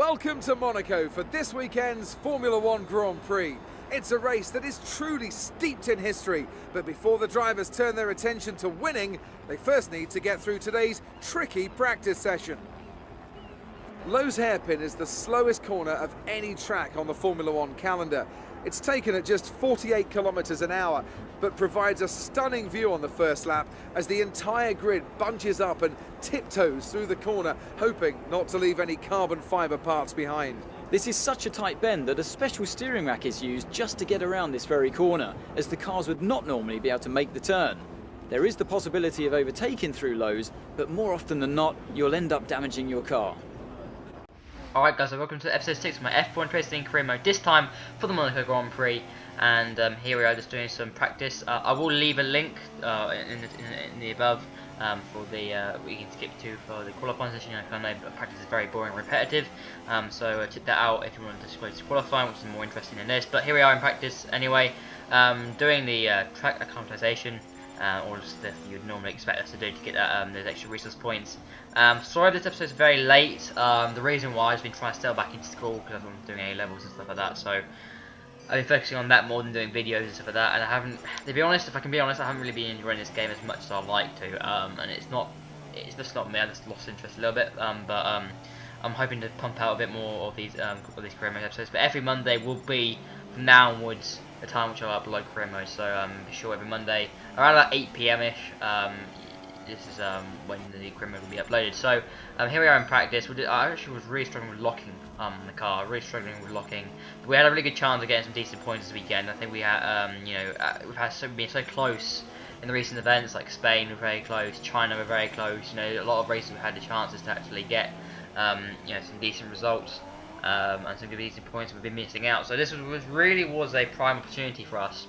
Welcome to Monaco for this weekend's Formula One Grand Prix. It's a race that is truly steeped in history, but before the drivers turn their attention to winning, they first need to get through today's tricky practice session. Lowe's hairpin is the slowest corner of any track on the Formula One calendar. It's taken at just 48 kilometers an hour, but provides a stunning view on the first lap as the entire grid bunches up and tiptoes through the corner, hoping not to leave any carbon fibre parts behind. This is such a tight bend that a special steering rack is used just to get around this very corner, as the cars would not normally be able to make the turn. There is the possibility of overtaking through Lowe's, but more often than not, you'll end up damaging your car. Alright guys, so welcome to episode 6 of my F1 Racing career mode, this time for the Monaco Grand Prix, and here we are just doing some practice. I will leave a link in the above for the we can skip to for the qualifying session. I know practice is very boring and repetitive, so check that out if you want to go to qualifying, which is more interesting than this. But here we are in practice anyway, doing the track acclimatization, or just stuff you'd normally expect us to do to get that, those extra resource points. Sorry this episode is very late. The reason why I've been trying to settle back into school because I'm doing A levels and stuff like that, so I've been focusing on that more than doing videos and stuff like that, and I haven't, to be honest, if I can be honest, I haven't really been enjoying this game as much as I'd like to, and it's just not me. I just lost interest a little bit, but I'm hoping to pump out a bit more of these career mode episodes. But every Monday will be, from now onwards, the time which I'll upload career mode, so be sure every Monday around about 8 PM-ish, this is when the career mode will be uploaded. So here we are in practice. I actually was really struggling with locking the car, really struggling with locking. But we had a really good chance of getting some decent points this weekend. I think we had, we've been so close in the recent events, like Spain were very close, China were very close. A lot of races we had the chances to actually get, some decent results. And some good decent points we've been missing out. So this really was a prime opportunity for us.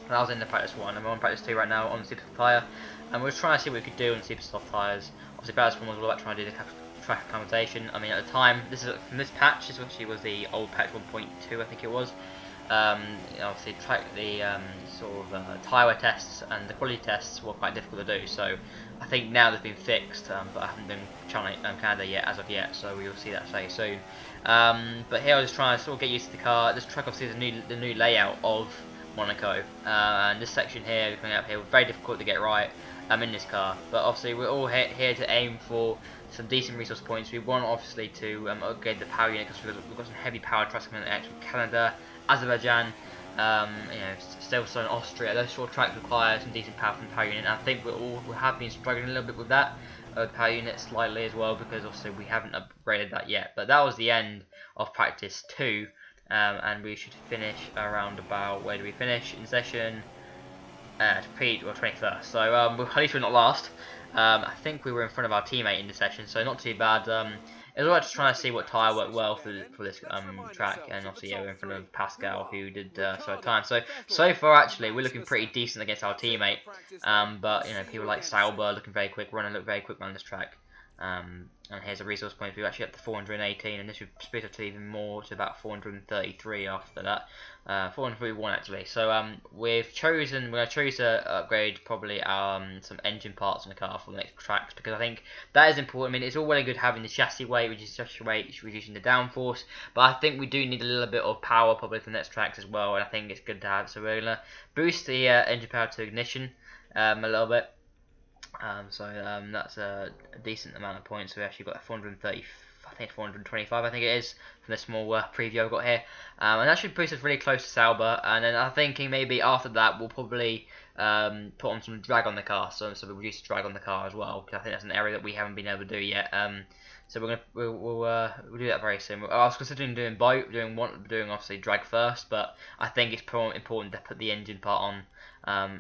And I was in the practice 1, I'm on practice 2 right now on the super soft tyre, and we were trying to see what we could do on super soft tyres. Obviously practice 1 was all about trying to do the track acclimatization. I mean, at the time, this is from this patch, this actually was the old patch 1.2, I think it was. Obviously tyre wear tests and the quality tests were quite difficult to do, so I think now they've been fixed, but I haven't done Canada yet, as of yet, so we will see that very soon. But here I was just trying to sort of get used to the car. This track obviously is the new layout of Monaco, and this section here, coming up here, was very difficult to get right in this car. But obviously we're all here to aim for some decent resource points. We want obviously to upgrade the power unit, because we've got some heavy power tracks coming out from Canada, Azerbaijan, still in Austria. Those sort of tracks require some decent power from the power unit, and I think we have been struggling a little bit with that. Power unit slightly as well, because obviously we haven't upgraded that yet. But that was the end of practice 2, and we should finish around about, where do we finish in session? 21st. So at least we're not last. I think we were in front of our teammate in the session, so not too bad. It was about just trying to see what tyre worked well for this track, and obviously we're in front of Pascal, who did so time. So far actually we're looking pretty decent against our teammate, but people like Sauber looking very quick, running look very quick on this track. And here's a resource point. We're actually up to 418, and this should split up to even more, to about 433 after that. 431 actually. So we're going to choose to upgrade probably some engine parts on the car for the next tracks, because I think that is important. I mean, it's all well and good having the chassis weight, which is chassis weight, reducing the downforce, but I think we do need a little bit of power probably for the next tracks as well, and I think it's good to have. So we're going to boost the engine power to ignition a little bit. That's a decent amount of points. So we actually got 430, I think 425, I think it is, from the small preview I've got here. And that should boost us really close to Sauber. And then I'm thinking maybe after that we'll probably put on some drag on the car, so we reduce the drag on the car as well, because I think that's an area that we haven't been able to do yet. So we'll do that very soon. I was considering doing both, doing obviously drag first, but I think it's important to put the engine part on.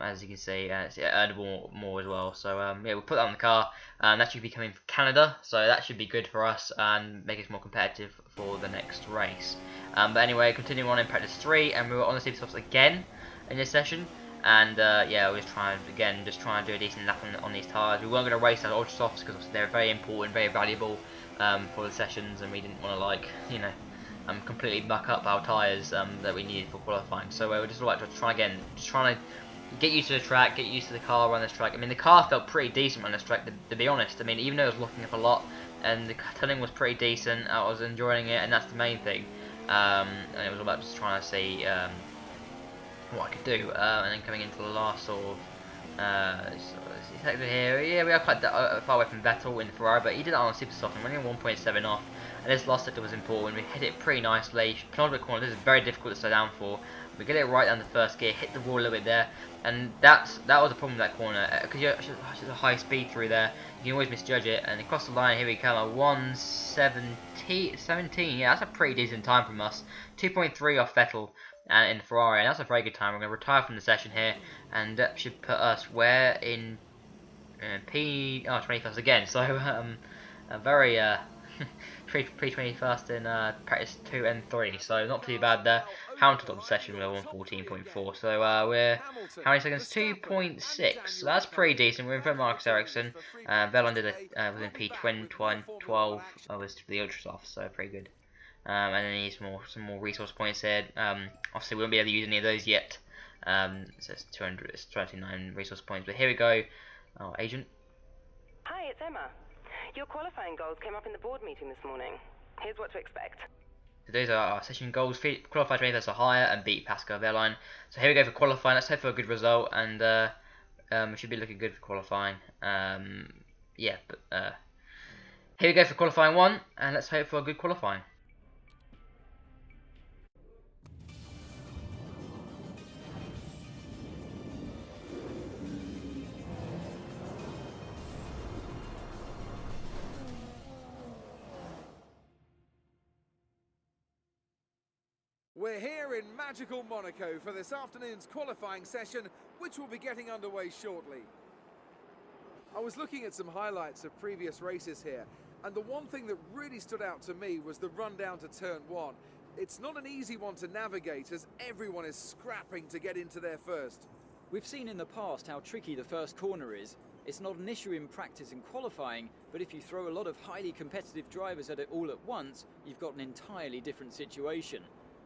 As you can see, it's earned more as well. So yeah, we'll put that on the car, and that should be coming from Canada, so that should be good for us and make us more competitive for the next race. But anyway, continuing on in practice 3, and we were on the super softs again in this session, and yeah, we're trying to do a decent lap on these tyres. We weren't going to race our ultra softs because they're very important, very valuable for the sessions, and we didn't want to completely muck up our tyres that we needed for qualifying. So we're just like to try again, just trying to get used to the track, get used to the car on this track. I mean, the car felt pretty decent on this track, to be honest. I mean, even though it was locking up a lot, and the turning was pretty decent. I was enjoying it, and that's the main thing. And it was all about just trying to see what I could do. And then coming into the last sort of sector here, yeah, we are quite far away from Vettel in the Ferrari, but he did it on a super soft and running 1.7 off. And this last sector was important. We hit it pretty nicely. Penultimate corner, this is very difficult to slow down for. We get it right down the first gear, hit the wall a little bit there, and that was the problem with that corner, because you're a high speed through there. You can always misjudge it, and across the line here we come at 1:17. Yeah, that's a pretty decent time from us. 2.3 off Vettel in the Ferrari, and that's a very good time. We're going to retire from the session here, and that should put us where in P21st again. So a very pre-21st in practice 2 and 3, so not too bad there. Hamilton top session with 114.4, so we're how many seconds? 2.6. So that's pretty decent. We're in front of Marcus Ericsson. Bellon did was in P12 was the ultra soft, so pretty good. And then he needs some more resource points here. Obviously we won't be able to use any of those yet. So it's 239 resource points. But here we go. Oh, agent. Hi, it's Emma. Your qualifying goals came up in the board meeting this morning. Here's what to expect. So those are our session goals. Qualify 21st or higher and beat Pascal Wehrlein. So here we go for qualifying. Let's hope for a good result, and we should be looking good for qualifying. Yeah, but here we go for qualifying 1, and let's hope for a good qualifying. We're here in magical Monaco for this afternoon's qualifying session, which will be getting underway shortly. I was looking at some highlights of previous races here, and the one thing that really stood out to me was the run down to turn 1. It's not an easy one to navigate, as everyone is scrapping to get into there first. We've seen in the past how tricky the first corner is. It's not an issue in practice and qualifying, but if you throw a lot of highly competitive drivers at it all at once, you've got an entirely different situation.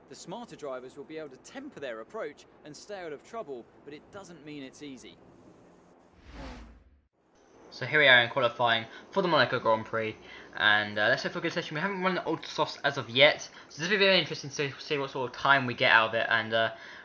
The smarter drivers will be able to temper their approach and stay out of trouble, but it doesn't mean it's easy. So here we are in qualifying for the Monaco Grand Prix, and let's hope for a good session. We haven't run the Ultra Softs as of yet, so this will be very interesting to see what sort of time we get out of it. And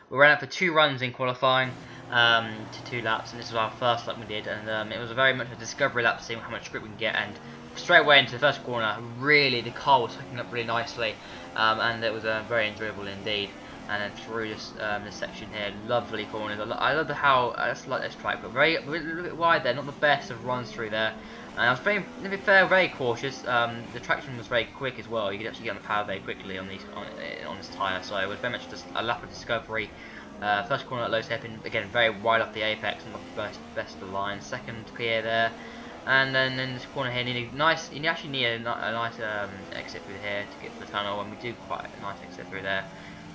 we ran out for 2 runs in qualifying, to 2 laps, and this was our first lap we did, and it was very much a discovery lap, seeing how much grip we can get. And straight away into the first corner, really the car was hooking up really nicely, and it was very enjoyable indeed. And then through this section here, lovely corners. I love how I just like this track, but a little bit wide there, not the best of runs through there. And I was to be fair, very cautious. The traction was very quick as well. You could actually get on the power very quickly on this tyre, so it was very much just a lap of discovery. First corner at low step, and again very wide off the apex, and not the best of the line. Second clear there. And then in this corner here, you actually need a nice exit through here to get to the tunnel, and we do quite a nice exit through there.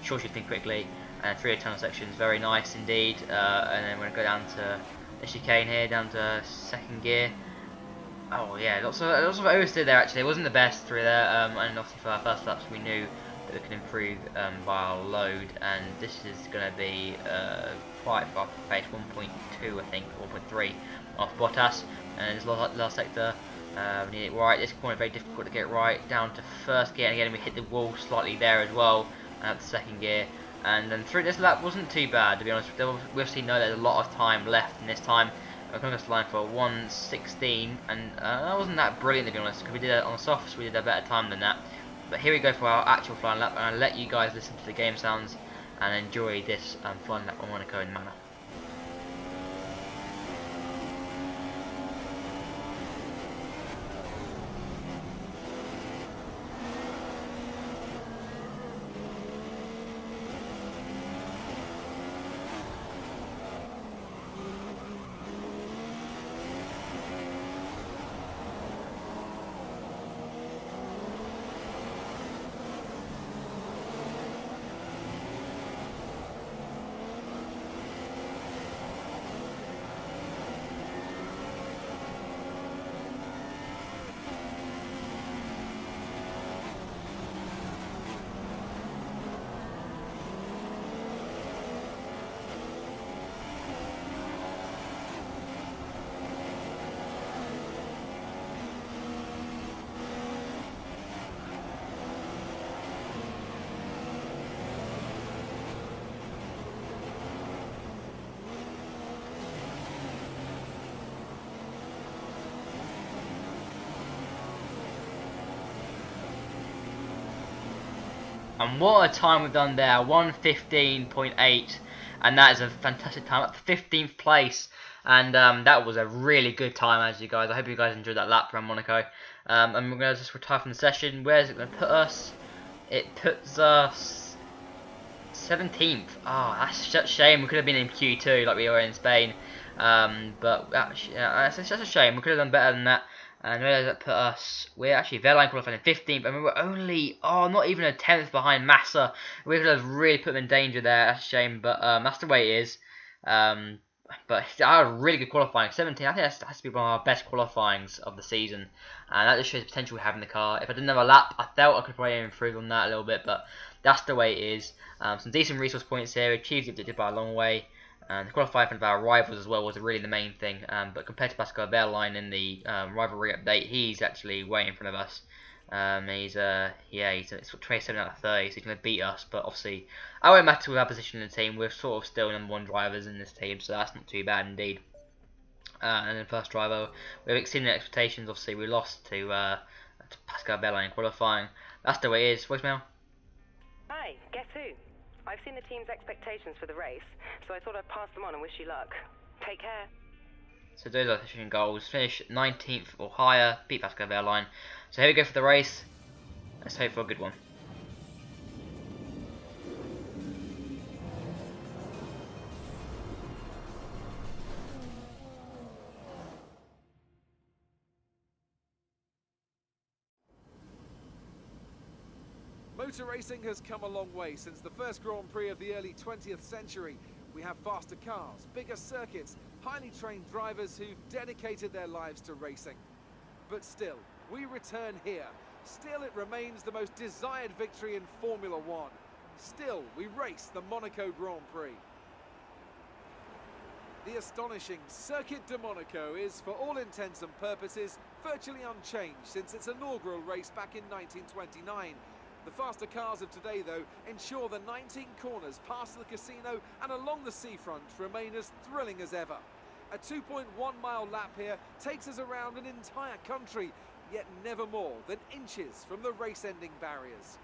Short shifting quickly, and 3 tunnel sections, very nice indeed. And then we're going to go down to the chicane here, down to 2nd gear. Oh yeah, lots of oversteer there actually. It wasn't the best through there, and obviously for our first laps we knew that we could improve by our load, and this is going to be quite far from pace, 1.2 I think, 1.3 off Bottas. And this last sector, we need it right. This corner very difficult to get right, down to 1st gear, and again we hit the wall slightly there as well. At the 2nd gear, and then through this lap wasn't too bad, to be honest. We obviously know there's a lot of time left in this time. We're coming across the line for 1:16, and that wasn't that brilliant, to be honest, because we did it on the softs, we did a better time than that. But here we go for our actual flying lap, and I'll let you guys listen to the game sounds and enjoy this flying lap on Monaco in Manor. And what a time we've done there, 1:15.8, and that is a fantastic time, up to 15th place. And that was a really good time, as you guys. I hope you guys enjoyed that lap around Monaco. And we're going to just retire from the session. Where is it going to put us? It puts us 17th. Oh, that's a shame. We could have been in Q2 like we were in Spain. But that's a shame. We could have done better than that. And where does that put us? We're actually Verline qualified in 15th, and we were only, not even a 10th behind Massa. We could have really put them in danger there. That's a shame, but that's the way it is. But I had a really good qualifying. 17, I think that has to be one of our best qualifyings of the season. And that just shows the potential we have in the car. If I didn't have a lap, I felt I could probably improve on that a little bit, but that's the way it is. Some decent resource points here. Achieved the objective by a long way. And the qualifying for our rivals as well was really the main thing. But compared to Pascal Wehrlein in the rivalry update, he's actually way in front of us. He's 27 out of 30, so he's going to beat us. But obviously, I won't matter with our position in the team. We're sort of still #1 drivers in this team, so that's not too bad indeed. And then first driver, we've exceeded expectations. Obviously, we lost to Pascal Wehrlein in qualifying. That's the way it is. Voicemail. Hi, guess who? I've seen the team's expectations for the race, so I thought I'd pass them on and wish you luck. Take care. So those are the finishing goals. Finish 19th or higher, beat Pascal Wehrlein. So here we go for the race. Let's hope for a good one. Motor racing has come a long way since the first Grand Prix of the early 20th century. We have faster cars, bigger circuits, highly trained drivers who've dedicated their lives to racing. But still, we return here. Still, it remains the most desired victory in Formula One. Still, we race the Monaco Grand Prix. The astonishing Circuit de Monaco is, for all intents and purposes, virtually unchanged since its inaugural race back in 1929. The faster cars of today, though, ensure the 19 corners past the casino and along the seafront remain as thrilling as ever. A 2.1-mile lap here takes us around an entire country, yet never more than inches from the race-ending barriers.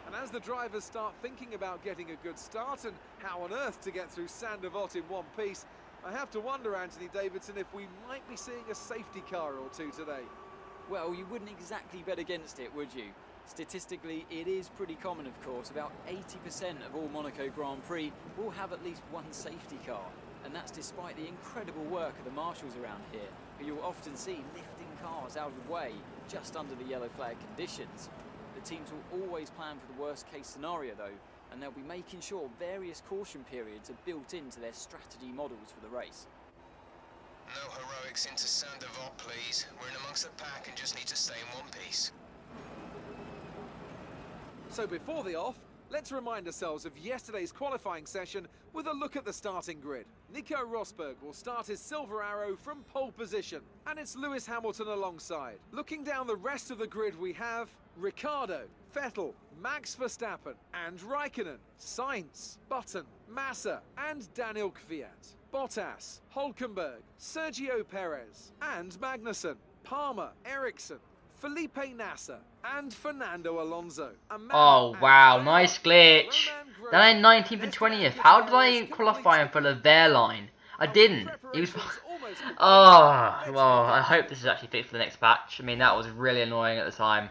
And as the drivers start thinking about getting a good start and how on earth to get through Saint-Devote in one piece, I have to wonder, Anthony Davidson, if we might be seeing a safety car or two today. Well, you wouldn't exactly bet against it, would you? Statistically, it is pretty common, of course. About 80% of all Monaco Grand Prix will have at least one safety car. And that's despite the incredible work of the marshals around here, who you'll often see lifting cars out of the way just under the yellow flag conditions. The teams will always plan for the worst case scenario, though, and they'll be making sure various caution periods are built into their strategy models for the race. No heroics into Saint-Devote, please. We're in amongst the pack and just need to stay in one piece. So before the off, let's remind ourselves of yesterday's qualifying session with a look at the starting grid. Nico Rosberg will start his silver arrow from pole position, and it's Lewis Hamilton alongside. Looking down the rest of the grid, we have Ricciardo, Vettel, Max Verstappen, and Raikkonen, Sainz, Button, Massa, and Daniel Kvyat. Bottas, Hülkenberg, Sergio Perez, and Magnussen, Palmer, Ericsson, Felipe Nasser, and Fernando Alonso. Oh wow, nice glitch. Then I'm 19th and 20th. How did I qualify for the Wehrlein? I didn't. It was. Oh well, I hope this is actually fixed for the next patch. I mean, that was really annoying at the time.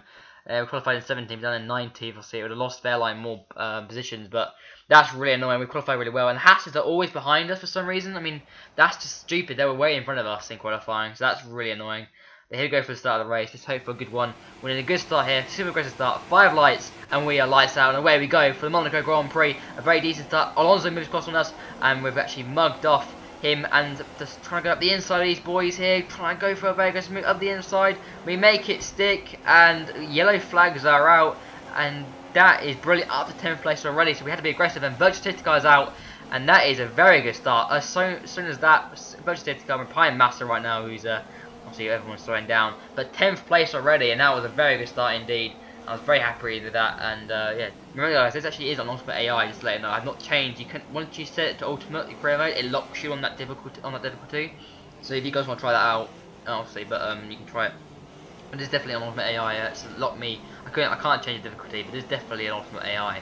We qualified in 17th, down in 19th. Obviously, it would have lost Wehrlein more positions, but that's really annoying. We qualified really well, and Haas are always behind us for some reason. I mean, that's just stupid. They were way in front of us in qualifying, so that's really annoying. But here we go for the start of the race. Let's hope for a good one. We're in a good start here. Super aggressive start. 5 lights, and we are lights out. And away we go for the Monaco Grand Prix. A very decent start. Alonso moves across on us, and we've actually mugged off him. And just trying to go up the inside of these boys here. Trying to go for a very aggressive move up the inside. We make it stick, and yellow flags are out. And that is brilliant. Up to 10th place already. So we had to be aggressive. And Virtual Safety Car is out. And that is a very good start. As soon as that Virtual Safety Car, we're behind Massa right now, who's obviously everyone's slowing down, but 10th place already, and that was a very good start indeed. I was very happy with that, and yeah, remember guys, this actually is on ultimate AI, just to let you know. I've not changed. You can, once you set it to ultimate career mode, it locks you on that difficulty. So if you guys want to try that out, obviously, but you can try it. But there's definitely an ultimate AI. It's locked me. I can't change the difficulty, but there's definitely an ultimate AI.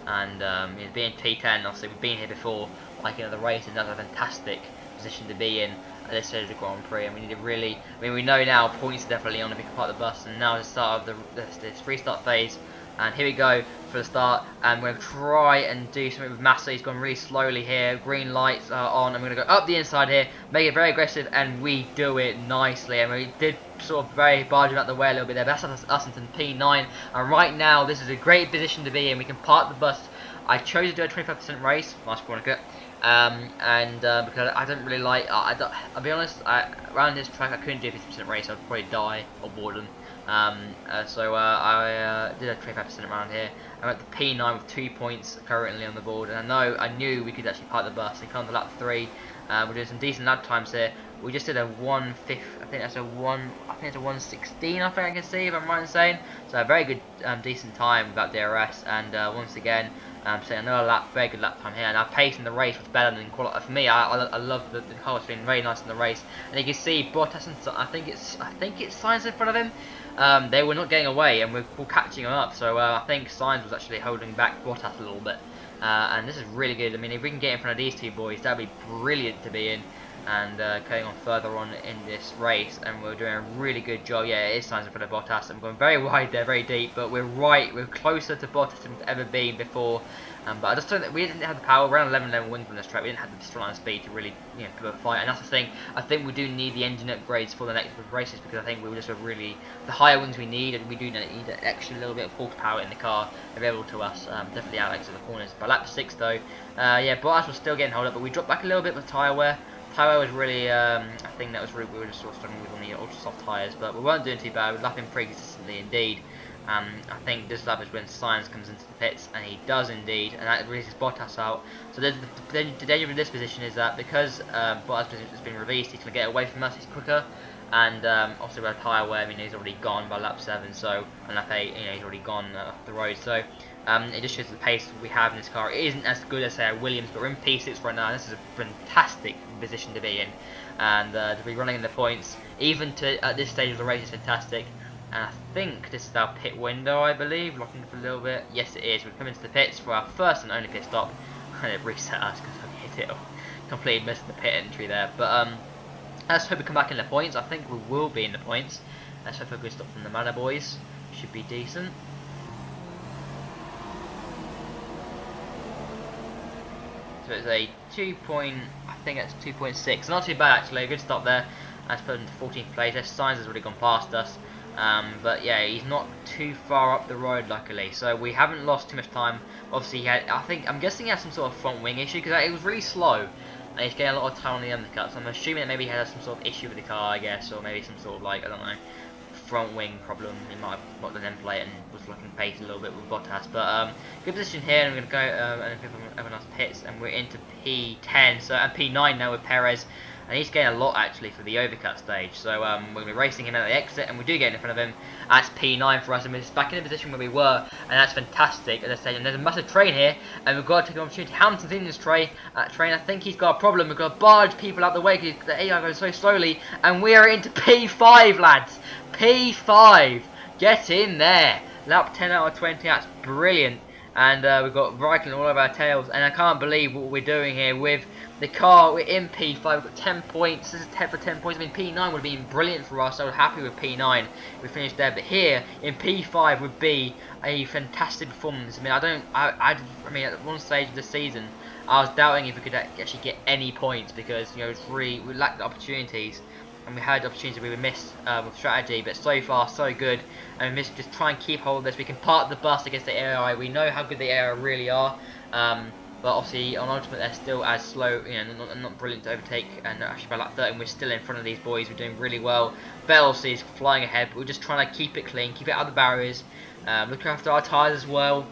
And being T10, obviously we've been here before, like the race, and that's a fantastic position to be in at this stage of the Grand Prix. And we need to really, we know now points are definitely on if we can park the bus, and now is the start of this restart phase. And here we go for the start, and we're going to try and do something with Massa. He's gone really slowly here. Green lights are on, and we're going to go up the inside here, make it very aggressive, and we do it nicely. And we did sort of very barge him out the way a little bit there. But that's us into P9, and right now this is a great position to be in. We can park the bus. I chose to do a 25% race, nice Monaco, because I don't really like. I'll be honest. Around this track, I couldn't do a 50% race. I'd probably die of boredom. So I did a 25% around here. I'm at the P9 with 2 points currently on the board, and I knew we could actually park the bus and come to lap 3. We're doing some decent lap times here. We just did a 1:5. I think it's a 1:16. I think I can see if I'm right in saying. So a very good, decent time without DRS, and once again, setting another lap, very good lap time here. And our pace in the race was better than quality. For me, I love the car was being very nice in the race, and you can see Bottas and I think it's Sainz in front of him. They were not getting away, and we're catching them up. So I think Sainz was actually holding back Bottas a little bit, and this is really good. I mean, if we can get in front of these two boys, that'd be brilliant to be in. And going on further on in this race, and we're doing a really good job. Yeah, it is Sainz in front of Bottas. I'm going very wide there, very deep, but we're closer to Bottas than we've ever been before. But I just don't think we didn't have the power. Around 11 wins on this track. We didn't have the strong speed to really, give a fight. And that's the thing. I think we do need the engine upgrades for the next races, because I think we were just really the higher wins we need, and we do need an extra little bit of horsepower in the car available to us. Definitely out exit the corners. By lap 6 though, yeah, Bottas was still getting hold up, but we dropped back a little bit with tyre wear. Tyre was really a thing that was really, we were just sort of struggling with on the ultra soft tyres, but we weren't doing too bad. We were lapping pretty consistently indeed. I think this lap is when Sainz comes into the pits, and he does indeed, and that releases Bottas out. So the danger of this position is that because Bottas has been released, he's going to get away from us, he's quicker, and obviously with tyre wear, he's already gone by lap 7, so, and lap 8, he's already gone off the road, so it just shows the pace we have in this car. It isn't as good as, say, a Williams, but we're in P6 right now, and this is a fantastic position to be in, and to be running in the points, even at this stage of the race, is fantastic. And I think this is our pit window, I believe, locking up a little bit. Yes, it is. We've come into the pits for our first and only pit stop, and it reset us because I hit it. Completely missed the pit entry there. But let's hope we come back in the points. I think we will be in the points. Let's hope a good stop from the Manor boys. Should be decent. So it's a 2 point, I think it's 2.6. Not too bad actually. A good stop there. Let's put him to 14th place. Sainz has already gone past us. But yeah, he's not too far up the road, luckily, so we haven't lost too much time. Obviously, he had, I'm guessing he had some sort of front wing issue, because it was really slow, and he's getting a lot of time on the undercut. So I'm assuming that maybe he had some sort of issue with the car, I guess, or maybe some sort of, like, I don't know, front wing problem. He might have blocked the end plate and was looking pace a little bit with Bottas. But good position here, and I'm going to go and pick up everyone else pits, and we're into P10, so and P9 now with Perez. And he's getting a lot actually for the overcut stage, so we're going to be racing him at the exit, and we do get in front of him. That's P9 for us, and we're just back in the position where we were, and that's fantastic at this stage. And there's a massive train here, and we've got to take an opportunity. Hamilton's in this train. I think he's got a problem. We've got to barge people out the way because the AI goes so slowly, and we are into P5, lads. P5, get in there. Lap 10 out of 20. That's brilliant. And we've got Raikkonen all over our tails, and I can't believe what we're doing here with the car. We're in P5, we've got 10 points, this is 10 for 10 points. I mean, P9 would have been brilliant for us. I was happy with P9 if we finished there, but here in P5 would be a fantastic performance. I mean, I mean, at one stage of the season, I was doubting if we could actually get any points, because it's really, we lacked the opportunities, and we had opportunities we would miss with strategy. But so far, so good, and we just try and keep hold of this. We can park the bus against the AI. We know how good the AI really are. But obviously on Ultimate they're still as slow, not brilliant to overtake, and actually by lap 13 we're still in front of these boys. We're doing really well. Bell obviously is flying ahead, but we're just trying to keep it clean, keep it out of the barriers, look after our tyres as well,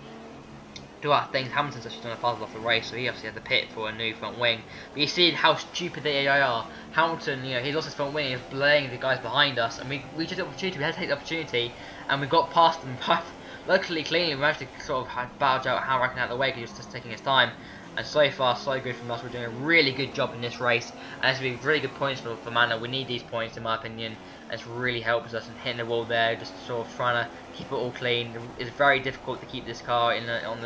do our things. Hamilton's actually done a puzzle off the race, so he obviously had the pit for a new front wing. But you see how stupid the AI are. Hamilton, he lost his front wing, he was blaying the guys behind us, and we took the opportunity, we had to take the opportunity, and we got past them. Luckily, cleanly, we managed to sort of barge out Raikkonen out of the way because he was just taking his time. And so far, so good from us. We're doing a really good job in this race, and it's been really good points for Manor. We need these points, in my opinion. And it's really helps us in hitting the wall there, just sort of trying to keep it all clean. It's very difficult to keep this car in on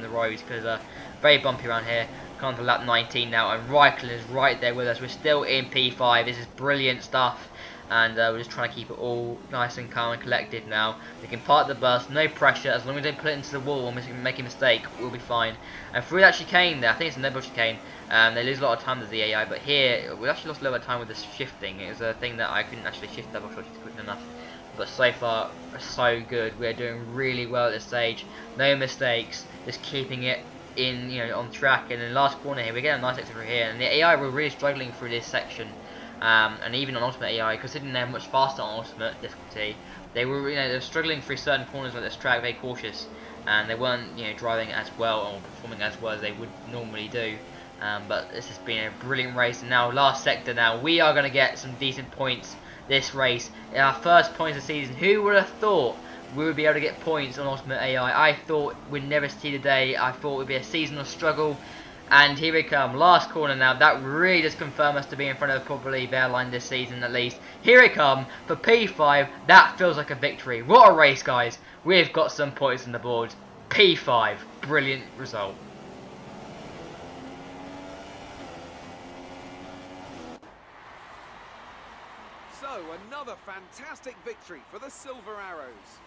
the roads because very bumpy around here. Come to lap 19 now, and Raikkonen is right there with us. We're still in P5. This is brilliant stuff. And we're just trying to keep it all nice and calm and collected now. We can park the bus, no pressure, as long as they put it into the wall and we make a mistake, we'll be fine. And through that chicane there, I think it's a nebula chicane, they lose a lot of time with the AI, but here, we actually lost a little bit of time with this shifting. It was a thing that I couldn't actually shift double shot quick enough. But so far, so good. We're doing really well at this stage. No mistakes, just keeping it in, on track. And in the last corner here, we get a nice exit through here. And the AI were really struggling through this section. And even on Ultimate AI, considering they're much faster on Ultimate difficulty, they were, they were struggling through certain corners of this track, very cautious, and they weren't, driving as well or performing as well as they would normally do. But this has been a brilliant race, and now last sector. Now we are going to get some decent points this race. In our first points of the season, who would have thought we would be able to get points on Ultimate AI? I thought we'd never see the day. I thought it would be a seasonal struggle. And here we come, last corner now. That really does confirm us to be in front of probably their line this season at least. Here we come for P5. That feels like a victory. What a race, guys. We've got some points on the board. P5, brilliant result. So, another fantastic victory for the Silver Arrows.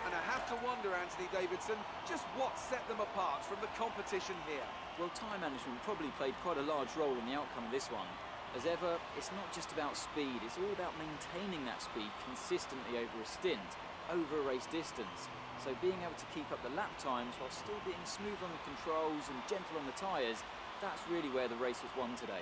And I have to wonder, Anthony Davidson, just what set them apart from the competition here. Well, time management probably played quite a large role in the outcome of this one. As ever, it's not just about speed, it's all about maintaining that speed consistently over a stint, over a race distance. So being able to keep up the lap times while still being smooth on the controls and gentle on the tyres, that's really where the race was won today.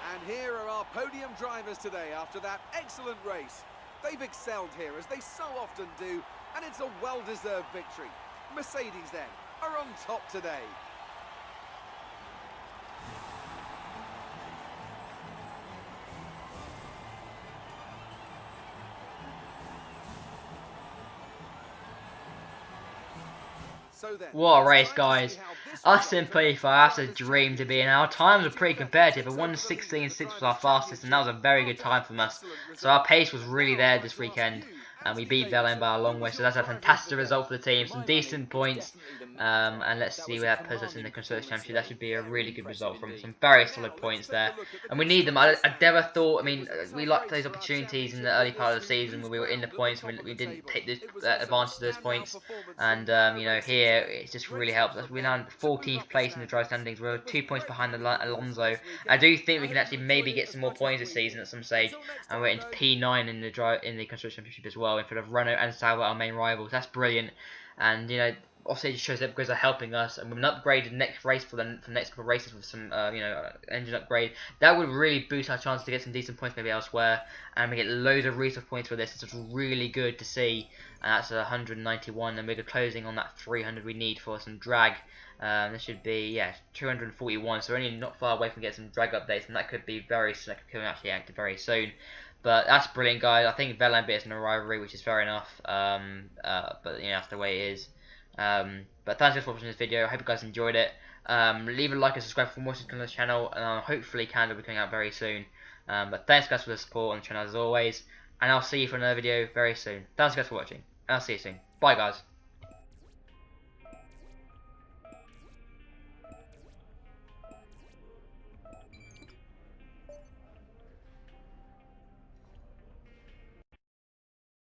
And here are our podium drivers today after that excellent race. They've excelled here, as they so often do, and it's a well-deserved victory. Mercedes, then, are on top today. So then, what a race, guys. Us in P5, that's a dream to be in. Our times were pretty competitive, but 1:16.6 was our fastest, and that was a very good time from us. So our pace was really there this weekend, and we beat Velin by a long way, so that's a fantastic result for the team. Some decent points, and let's see where that puts us in the Constructors' Championship. That should be a really good result from some very solid points there, and we need them. I never thought, we liked those opportunities in the early part of the season when we were in the points, and we didn't take this advantage of those points, and here it just really helps us. We're now in 14th place in the drive standings. We're 2 points behind Alonso. I do think we can actually maybe get some more points this season at some stage, and we're into P9 in the Constructors' Championship as well, in front of Renault and Sauber, our main rivals. That's brilliant, and obviously it just shows that upgrades are helping us, and with an upgraded next race for the next couple of races with some engine upgrade, that would really boost our chance to get some decent points maybe elsewhere, and we get loads of resource points for this. It's just really good to see, and that's 191, and we're closing on that 300 we need for some drag. This should be 241, so we're only not far away from getting some drag updates, and that could be very soon. That could actually active very soon. But that's brilliant, guys. I think Velin bit us in a rivalry, which is fair enough. But that's the way it is. But thanks guys for watching this video. I hope you guys enjoyed it. Leave a like and subscribe for more content on this channel, and hopefully Canada will be coming out very soon. But thanks guys for the support on the channel as always, and I'll see you for another video very soon. Thanks guys for watching, and I'll see you soon. Bye guys.